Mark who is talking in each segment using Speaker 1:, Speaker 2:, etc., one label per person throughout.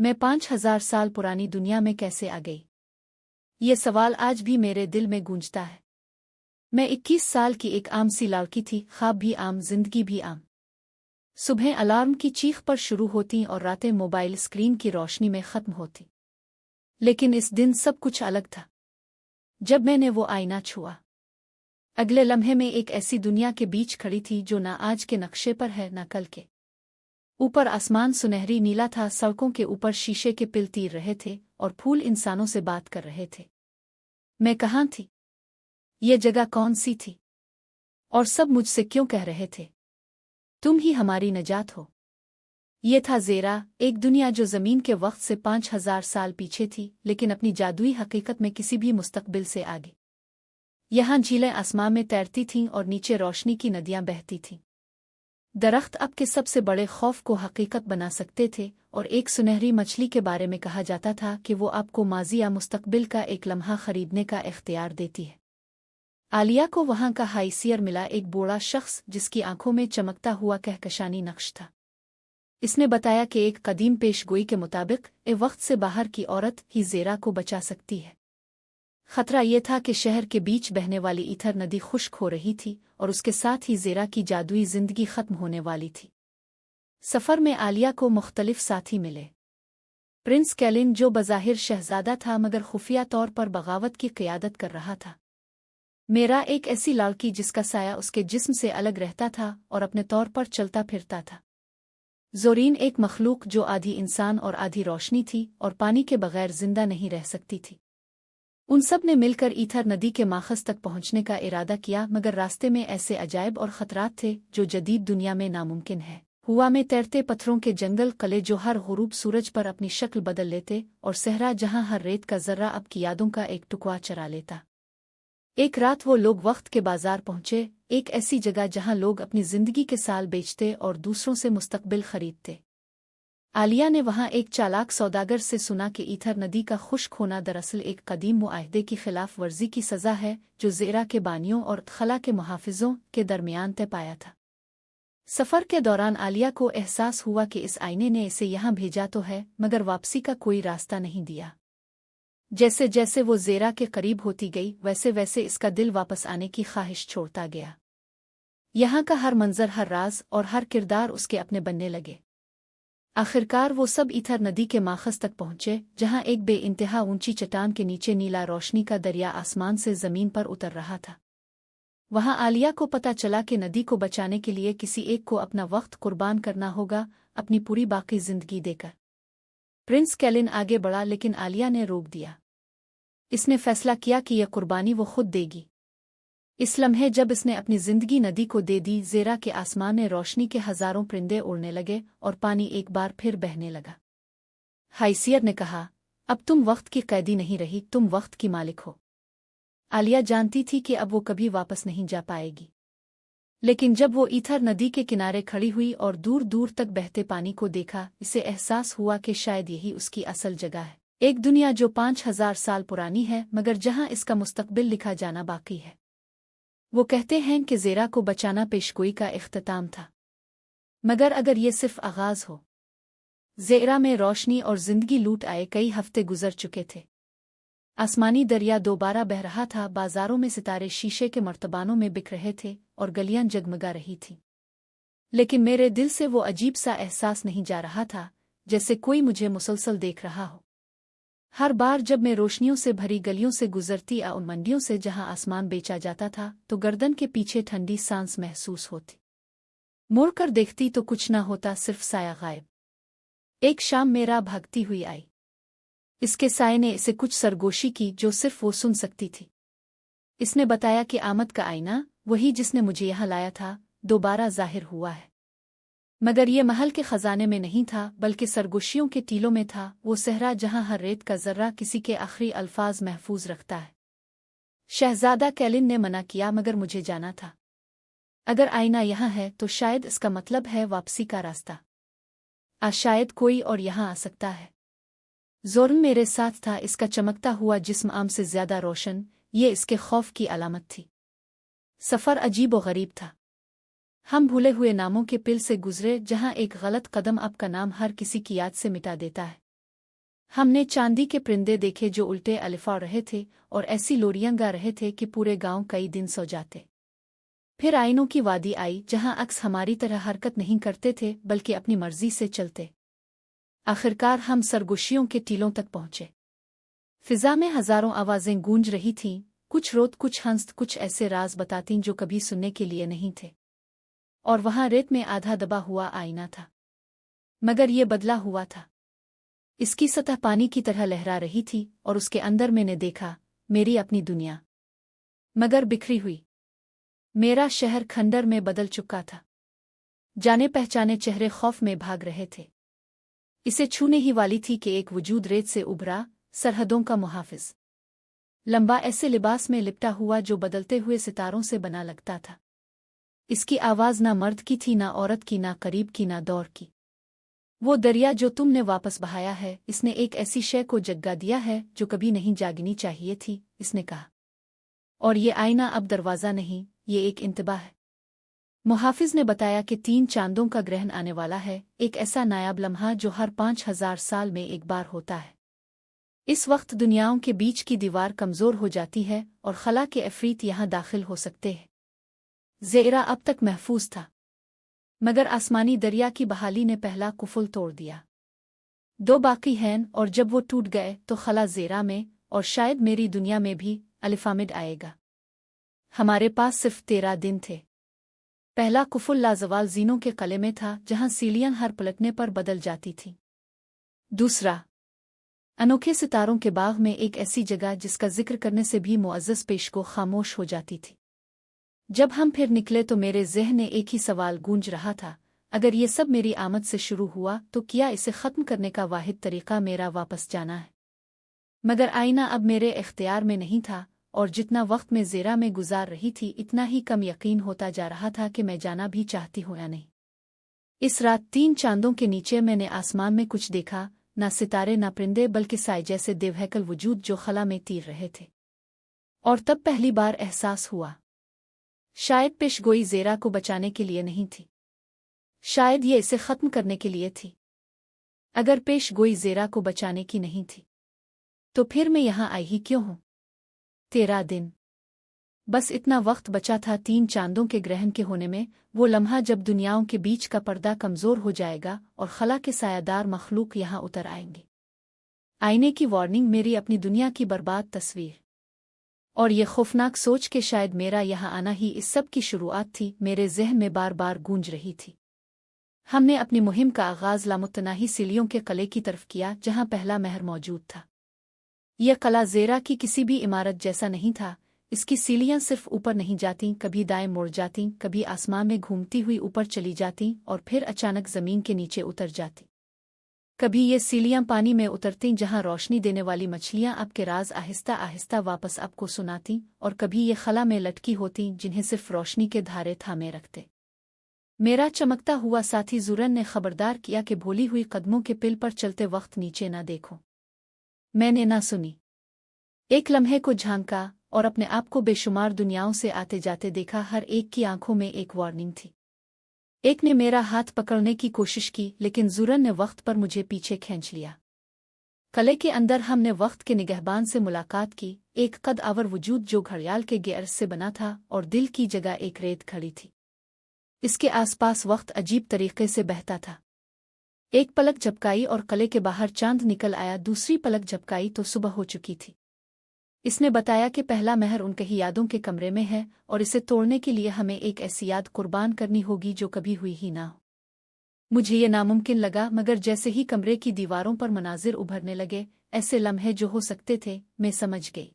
Speaker 1: मैं 5,000 साल पुरानी दुनिया में कैसे आ गई? ये सवाल आज भी मेरे दिल में गूंजता है। मैं 21 साल की एक आम सी लड़की थी, ख्वाब भी आम, जिंदगी भी आम। सुबह अलार्म की चीख पर शुरू होती और रातें मोबाइल स्क्रीन की रोशनी में खत्म होती। लेकिन इस दिन सब कुछ अलग था। जब मैंने वो आईना छुआ, अगले लम्हे में एक ऐसी दुनिया के बीच खड़ी थी जो ना आज के नक्शे पर है ना कल के। ऊपर आसमान सुनहरी नीला था, सड़कों के ऊपर शीशे के पिल तीर रहे थे और फूल इंसानों से बात कर रहे थे। मैं कहाँ थी? ये जगह कौन सी थी? और सब मुझसे क्यों कह रहे थे, तुम ही हमारी नजात हो? ये था ज़ेरा, एक दुनिया जो ज़मीन के वक्त से 5,000 साल पीछे थी, लेकिन अपनी जादुई हकीकत में किसी भी मुस्तकबिल से आगे। यहाँ झीलें आसमान में तैरती थीं और नीचे रोशनी की नदियाँ बहती थीं। दरख्त अब के सबसे बड़े खौफ को हकीकत बना सकते थे, और एक सुनहरी मछली के बारे में कहा जाता था कि वो आपको माजी या मुस्तकबिल का एक लम्हा खरीदने का इख्तियार देती है। आलिया को वहाँ का हाइसियर मिला, एक बूढ़ा शख्स जिसकी आंखों में चमकता हुआ कहकशानी नक्श था। इसने बताया कि एक कदीम पेशगोई के मुताबिक ए वक्त से बाहर की औरत ही ज़ेरा को बचा सकती है। खतरा यह था कि शहर के बीच बहने वाली ईथर नदी खुश्क हो रही थी और उसके साथ ही ज़ेरा की जादुई जिंदगी खत्म होने वाली थी। सफ़र में आलिया को मुख्तलिफ साथी मिले। प्रिंस कैलिन, जो बज़ाहिर शहजादा था मगर खुफिया तौर पर बगावत की क़ियादत कर रहा था। मेरा, एक ऐसी लड़की जिसका साया उसके जिस्म से अलग रहता था और अपने तौर पर चलता फिरता था। ज़ोरीन, एक मखलूक जो आधी इंसान और आधी रोशनी थी और पानी के बगैर जिंदा नहीं रह सकती थी। उन सब ने मिलकर ईथर नदी के माखज़ तक पहुंचने का इरादा किया, मगर रास्ते में ऐसे अजायब और ख़तरात थे जो जदीद दुनिया में नामुमकिन है। हुआ में तैरते पत्थरों के जंगल, कले जो हर गुरूब सूरज पर अपनी शक्ल बदल लेते, और सहरा जहां हर रेत का ज़र्रा अब की यादों का एक टुकड़ा चरा लेता। एक रात वो लोग वक्त के बाजार पहुंचे, एक ऐसी जगह जहां लोग अपनी जिंदगी के साल बेचते और दूसरों से मुस्तकबिल खरीदते। आलिया ने वहां एक चालाक सौदागर से सुना कि ईथर नदी का खुश्क होना दरअसल एक कदीम मुआहदे की खिलाफ वर्जी की सज़ा है जो ज़ेरा के बानियों और खला के मुहाफ़िज़ों के दरमियान तय पाया था। सफ़र के दौरान आलिया को एहसास हुआ कि इस आईने ने इसे यहाँ भेजा तो है, मगर वापसी का कोई रास्ता नहीं दिया। जैसे जैसे वो ज़ेरा के करीब होती गई, वैसे वैसे इसका दिल वापस आने की ख्वाहिश छोड़ता गया। यहाँ का हर मंजर, हर राज और हर किरदार उसके अपने बनने लगे। आखिरकार वो सब ईथर नदी के माखज़ तक पहुँचे, जहाँ एक बेइंतहा ऊंची चट्टान के नीचे नीला रोशनी का दरिया आसमान से ज़मीन पर उतर रहा था। वहाँ आलिया को पता चला कि नदी को बचाने के लिए किसी एक को अपना वक्त कुर्बान करना होगा, अपनी पूरी बाकी जिंदगी देकर। प्रिंस कैलिन आगे बढ़ा, लेकिन आलिया ने रोक दिया। इसने फैसला किया कि यह कुर्बानी वो खुद देगी। इस लम्हे जब इसने अपनी जिंदगी नदी को दे दी, ज़ेरा के आसमान में रोशनी के हज़ारों परिंदे उड़ने लगे और पानी एक बार फिर बहने लगा। हाइसियर ने कहा, अब तुम वक्त की कैदी नहीं रही, तुम वक्त की मालिक हो। आलिया जानती थी कि अब वो कभी वापस नहीं जा पाएगी, लेकिन जब वो ईथर नदी के किनारे खड़ी हुई और दूर दूर तक बहते पानी को देखा, इसे एहसास हुआ कि शायद यही उसकी असल जगह है। एक दुनिया जो 5,000 साल पुरानी है, मगर जहां इसका मुस्तकबिल लिखा जाना बाकी है। वो कहते हैं कि ज़ेरा को बचाना पेशगोई का इख्तिताम था, मगर अगर ये सिर्फ आगाज़ हो। ज़ेरा में रोशनी और जिंदगी लूट आए कई हफ्ते गुजर चुके थे। आसमानी दरिया दोबारा बह रहा था, बाजारों में सितारे शीशे के मर्तबानों में बिक रहे थे और गलियां जगमगा रही थीं। लेकिन मेरे दिल से वो अजीब सा एहसास नहीं जा रहा था, जैसे कोई मुझे मुसलसल देख रहा हो। हर बार जब मैं रोशनियों से भरी गलियों से गुजरती या उन मंडियों से जहां आसमान बेचा जाता था, तो गर्दन के पीछे ठंडी सांस महसूस होती। मुड़कर देखती तो कुछ न होता, सिर्फ साया गायब। एक शाम मेरा भागती हुई आई। इसके साये ने इसे कुछ सरगोशी की जो सिर्फ वो सुन सकती थी। इसने बताया कि आमद का आईना, वही जिसने मुझे यहाँ लाया था, दोबारा जाहिर हुआ है। मगर ये महल के खजाने में नहीं था, बल्कि सरगोशियों के टीलों में था, वो सहरा जहां हर रेत का जर्रा किसी के आखिरी अल्फाज महफूज रखता है। शहजादा कैलिन ने मना किया, मगर मुझे जाना था। अगर आईना यहाँ है तो शायद इसका मतलब है वापसी का रास्ता। शायद कोई और यहाँ आ सकता है। ज़ोरन मेरे साथ था, इसका चमकता हुआ जिस्म आम से ज्यादा रोशन, ये इसके खौफ की अलामत थी। सफ़र अजीब व गरीब था। हम भूले हुए नामों के पिल से गुजरे, जहां एक गलत कदम आपका नाम हर किसी की याद से मिटा देता है। हमने चांदी के परिंदे देखे जो उल्टे अलिफा रहे थे और ऐसी लोरियां गा रहे थे कि पूरे गांव कई दिन सो जाते। फिर आइनों की वादी आई जहां अक्स हमारी तरह हरकत नहीं करते थे बल्कि अपनी मर्जी से चलते। आखिरकार हम सरगोशियों के टीलों तक पहुंचे। फिजा में हजारों आवाजें गूंज रही थीं, कुछ रोत कुछ हंस कुछ ऐसे राज बतातीं जो कभी सुनने के लिए नहीं थे। और वहां रेत में आधा दबा हुआ आईना था, मगर ये बदला हुआ था। इसकी सतह पानी की तरह लहरा रही थी और उसके अंदर मैंने देखा मेरी अपनी दुनिया, मगर बिखरी हुई। मेरा शहर खंडर में बदल चुका था। जाने पहचाने चेहरे खौफ में भाग रहे थे। इसे छूने ही वाली थी कि एक वजूद रेत से उभरा, सरहदों का मुहाफिज, लंबा ऐसे लिबास में लिपटा हुआ जो बदलते हुए सितारों से बना लगता था। इसकी आवाज ना मर्द की थी, ना औरत की, ना करीब की, ना दौर की। वो दरिया जो तुमने वापस बहाया है, इसने एक ऐसी शय को जगा दिया है जो कभी नहीं जागनी चाहिए थी, इसने कहा। और ये आईना अब दरवाज़ा नहीं, ये एक इंतबाह है। मुहाफिज ने बताया कि 3 चांदों का ग्रहण आने वाला है, एक ऐसा नायाब लम्हा जो हर 5000 साल में एक बार होता है। इस वक्त दुनियाओं के बीच की दीवार कमज़ोर हो जाती है और खला के अफरीत यहाँ दाखिल हो सकते हैं। ज़ेरा अब तक महफूज था, मगर आसमानी दरिया की बहाली ने पहला कुफल तोड़ दिया। 2 बाकी हैं और जब वो टूट गए तो खला ज़ेरा में और शायद मेरी दुनिया में भी अलिफामिड आएगा। हमारे पास सिर्फ 13 दिन थे। पहला कुफल लाजवाल जीनों के कले में था जहां सीलियां हर पलटने पर बदल जाती थीं। दूसरा, अनोखे सितारों के बाग में एक ऐसी जगह जिसका जिक्र करने से भी मुअज़्ज़ज़ पेशगो खामोश हो जाती थी। जब हम फिर निकले तो मेरे ज़हन में एक ही सवाल गूंज रहा था, अगर ये सब मेरी आमद से शुरू हुआ तो क्या इसे ख़त्म करने का वाहिद तरीक़ा मेरा वापस जाना है? मगर आईना अब मेरे इख्तियार में नहीं था और जितना वक्त मैं ज़ेरा में गुजार रही थी इतना ही कम यकीन होता जा रहा था कि मैं जाना भी चाहती हूँ या नहीं। इस रात 3 चांदों के नीचे मैंने आसमान में कुछ देखा, ना सितारे ना परिंदे, बल्कि साए जैसे देवहैकल वजूद जो खला में तीर रहे थे। और तब पहली बार एहसास हुआ, शायद पेशगोई ज़ेरा को बचाने के लिए नहीं थी, शायद ये इसे ख़त्म करने के लिए थी। अगर पेशगोई ज़ेरा को बचाने की नहीं थी तो फिर मैं यहाँ आई ही क्यों हूँ? 13 दिन, बस इतना वक्त बचा था 3 चांदों के ग्रहण के होने में, वो लम्हा जब दुनियाओं के बीच का पर्दा कमज़ोर हो जाएगा और खला के सायादार मखलूक यहाँ उतर आएंगे। आईने की वार्निंग, मेरी अपनी दुनिया की बर्बाद तस्वीर, और ये खौफनाक सोच के शायद मेरा यहाँ आना ही इस सब की शुरुआत थी, मेरे ज़हन में बार बार गूंज रही थी। हमने अपनी मुहिम का आगाज़ लामुतनाही सीलियों के किले की तरफ किया जहाँ पहला महर मौजूद था। यह किला ज़ेरा की किसी भी इमारत जैसा नहीं था। इसकी सीलियां सिर्फ ऊपर नहीं जातीं, कभी दाएं मुड़ जातीं, कभी आसमान में घूमती हुई ऊपर चली जातीं और फिर अचानक ज़मीन के नीचे उतर जातीं। कभी ये सीलियां पानी में उतरतीं जहां रोशनी देने वाली मछलियां आपके राज आहिस्ता आहिस्ता वापस आपको सुनातीं, और कभी ये खला में लटकी होतीं जिन्हें सिर्फ रोशनी के धारे थामे रखते। मेरा चमकता हुआ साथी ज़ुरन ने खबरदार किया कि भोली हुई कदमों के पिल पर चलते वक्त नीचे न देखो। मैंने ना सुनी। एक लम्हे को झांका और अपने आप को बेशुमार दुनियाओं से आते जाते देखा। हर एक की आंखों में एक वार्निंग थी। एक ने मेरा हाथ पकड़ने की कोशिश की, लेकिन ज़ुरन ने वक्त पर मुझे पीछे खींच लिया। किले के अंदर हमने वक्त के निगहबान से मुलाकात की, एक कद आवर वजूद जो घड़ियाल के गियर से बना था और दिल की जगह एक रेत खड़ी थी। इसके आसपास वक्त अजीब तरीके से बहता था। एक पलक झपकाई और किले के बाहर चांद निकल आया, दूसरी पलक झपकाई तो सुबह हो चुकी थी। इसने बताया कि पहला महर उनके ही यादों के कमरे में है और इसे तोड़ने के लिए हमें एक ऐसी याद कुर्बान करनी होगी जो कभी हुई ही ना हो। मुझे ये नामुमकिन लगा, मगर जैसे ही कमरे की दीवारों पर मनाजिर उभरने लगे, ऐसे लम्हे जो हो सकते थे, मैं समझ गई।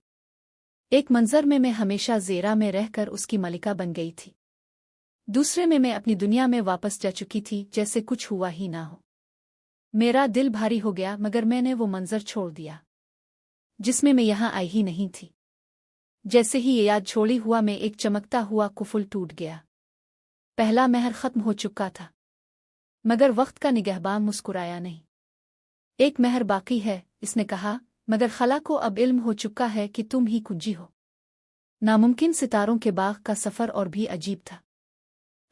Speaker 1: एक मंजर में मैं हमेशा ज़ेरा में रहकर उसकी मलिका बन गई थी, दूसरे में मैं अपनी दुनिया में वापस जा चुकी थी, जैसे कुछ हुआ ही ना हो। मेरा दिल भारी हो गया, मगर मैंने वो मंजर छोड़ दिया जिसमें मैं यहाँ आई ही नहीं थी। जैसे ही ये याद छोड़ी हुआ मैं एक चमकता हुआ कुफल टूट गया। पहला महर खत्म हो चुका था, मगर वक्त का निगहबान मुस्कुराया नहीं। एक महर बाकी है, इसने कहा, मगर खला को अब इल्म हो चुका है कि तुम ही कुंजी हो। नामुमकिन सितारों के बाग का सफ़र और भी अजीब था।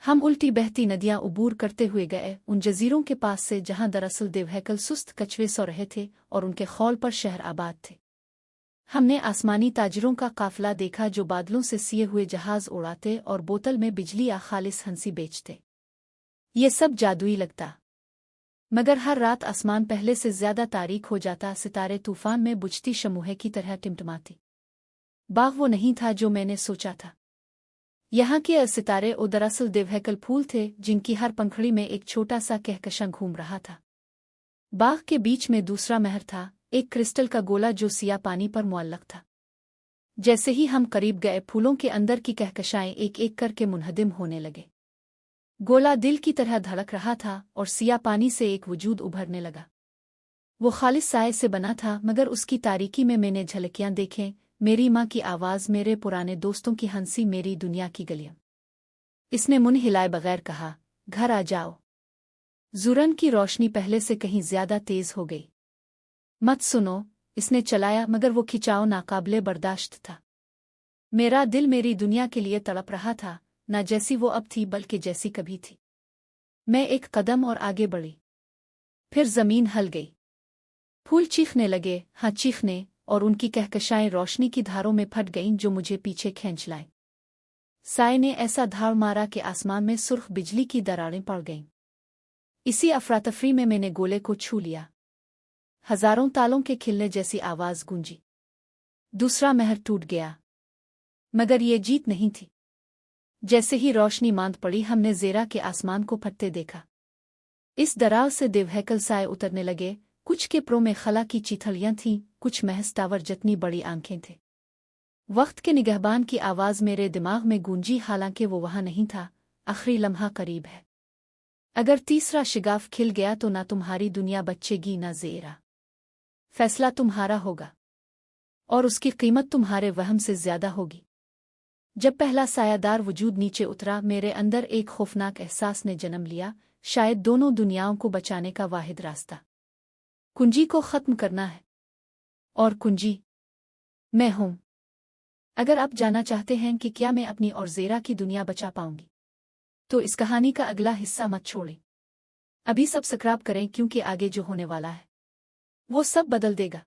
Speaker 1: हम उल्टी बहती नदियां उबूर करते हुए गए उन जजीरों के पास से जहां दरअसल देवहैकल सुस्त कछुए सो रहे थे और उनके खौल पर शहर आबाद थे। हमने आसमानी ताजरों का काफिला देखा जो बादलों से सिए हुए जहाज उड़ाते और बोतल में बिजली या खालिस हंसी बेचते। ये सब जादुई लगता, मगर हर रात आसमान पहले से ज्यादा तारीख हो जाता, सितारे तूफान में बुझती शमूहे की तरह टिमटिमाती। बाग वो नहीं था जो मैंने सोचा था। यहाँ के सितारे ओ दरअसल देवहैकल फूल थे जिनकी हर पंखड़ी में एक छोटा सा कहकशां घूम रहा था। बाग के बीच में दूसरा महर था, एक क्रिस्टल का गोला जो सिया पानी पर मुअल्लक था। जैसे ही हम करीब गए फूलों के अंदर की कहकशाएं एक एक करके मुनहदिम होने लगे। गोला दिल की तरह धड़क रहा था और सिया पानी से एक वजूद उभरने लगा। वो खालिस साये से बना था, मगर उसकी तारीकी में मैंने झलकियां देखें, मेरी माँ की आवाज़, मेरे पुराने दोस्तों की हंसी, मेरी दुनिया की गलियां। इसने मुंह हिलाए बगैर कहा, घर आ जाओ। जुरन की रोशनी पहले से कहीं ज्यादा तेज हो गई। मत सुनो, इसने चलाया, मगर वो खिंचाव नाकाबिले बर्दाश्त था। मेरा दिल मेरी दुनिया के लिए तड़प रहा था, न जैसी वो अब थी बल्कि जैसी कभी थी। मैं एक कदम और आगे बढ़ी, फिर जमीन हल गई। फूल चीखने लगे, हाँ चीखने, और उनकी कहकशाएं रोशनी की धारों में फट गईं जो मुझे पीछे खींच लाए। साए ने ऐसा धाड़ मारा कि आसमान में सुर्ख बिजली की दरारें पड़ गईं। इसी अफरातफरी में मैंने गोले को छू लिया। हजारों तालों के खिलने जैसी आवाज गूंजी। दूसरा महर टूट गया, मगर ये जीत नहीं थी। जैसे ही रोशनी मांद पड़ी हमने ज़ेरा के आसमान को फटते देखा। इस दरार से देवहैकल साए उतरने लगे, कुछ के प्रो में खला की चिथलियां थीं, कुछ महज टावर जितनी बड़ी आंखें थे। वक्त के निगहबान की आवाज़ मेरे दिमाग में गूंजी, हालांकि वो वहां नहीं था। आखिरी लम्हा करीब है। अगर तीसरा शिगाफ खिल गया तो ना तुम्हारी दुनिया बचेगी ना ज़ेरा। फैसला तुम्हारा होगा और उसकी कीमत तुम्हारे वहम से ज्यादा होगी। जब पहला सायादार वजूद नीचे उतरा, मेरे अंदर एक खौफनाक एहसास ने जन्म लिया, शायद दोनों दुनियाओं को बचाने का वाहिद रास्ता कुंजी को खत्म करना है, और कुंजी मैं हूं। अगर आप जानना चाहते हैं कि क्या मैं अपनी और ज़ेरा की दुनिया बचा पाऊंगी, तो इस कहानी का अगला हिस्सा मत छोड़ें। अभी सब्सक्राइब करें, क्योंकि आगे जो होने वाला है वो सब बदल देगा।